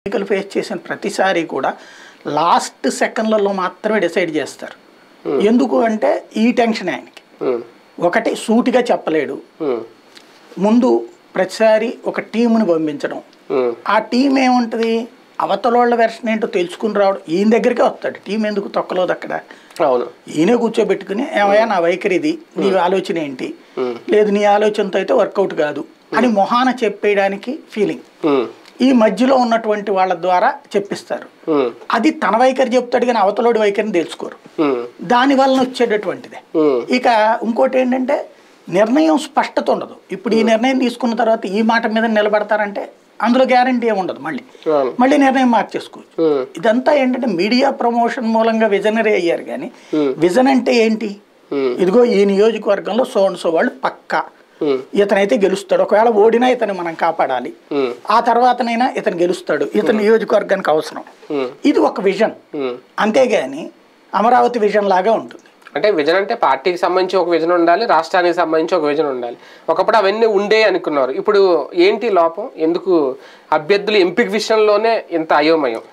ఎన్నికలు ఫేస్ చేసిన ప్రతిసారి కూడా లాస్ట్ సెకండ్లలో మాత్రమే డిసైడ్ చేస్తారు. ఎందుకు అంటే ఈ టెన్షన్ ఆయనకి. ఒకటి సూటిగా చెప్పలేడు, ముందు ప్రతిసారి ఒక టీముని పంపించడం, ఆ టీం ఏముంటుంది అవతలోళ్ళ వెర్షన్ ఏంటో తెలుసుకుని రావడం, ఈయన దగ్గరికే వస్తాడు. టీం ఎందుకు తొక్కలేదు అక్కడ, ఈయనే కూర్చోబెట్టుకుని ఏమయ్యా నా వైఖరి ఇది, నీ ఆలోచన ఏంటి, లేదు నీ ఆలోచనతో అయితే వర్కౌట్ కాదు అని మొహాన చెప్పేయడానికి ఫీలింగ్. ఈ మధ్యలో ఉన్నటువంటి వాళ్ళ ద్వారా చెప్పిస్తారు. అది తన వైఖరి చెప్తాడు కానీ అవతలోడి వైఖరిని తెలుసుకోరు, దాని వలన వచ్చేటటువంటిదే. ఇక ఇంకోటి ఏంటంటే నిర్ణయం స్పష్టత ఉండదు. ఇప్పుడు ఈ నిర్ణయం తీసుకున్న తర్వాత ఈ మాట మీద నిలబడతారంటే అందులో గ్యారంటీ ఏముండదు, మళ్ళీ నిర్ణయం మార్చేసుకోవచ్చు. ఇదంతా ఏంటంటే మీడియా ప్రమోషన్ మూలంగా విజనరీ అయ్యారు కానీ విజన్ అంటే ఏంటి, ఇదిగో ఈ నియోజకవర్గంలో సో అండ్ సో వాళ్ళు పక్కా ఇతనైతే గెలుస్తాడు, ఒకవేళ ఓడినా ఇతను మనం కాపాడాలి, ఆ తర్వాతనైనా ఇతను గెలుస్తాడు, ఇతను నియోజకవర్గానికి అవసరం, ఇది ఒక విజన్. అంతేగాని అమరావతి విజన్ లాగా ఉంటుంది. అంటే విజన్ అంటే పార్టీకి సంబంధించి ఒక విజన్ ఉండాలి, రాష్ట్రానికి సంబంధించి ఒక విజన్ ఉండాలి. ఒకప్పుడు అవన్నీ ఉండే అనుకున్నారు, ఇప్పుడు ఏంటి లోపం, ఎందుకు అభ్యర్థుల ఎంపిక విషయంలోనే ఇంత అయోమయం?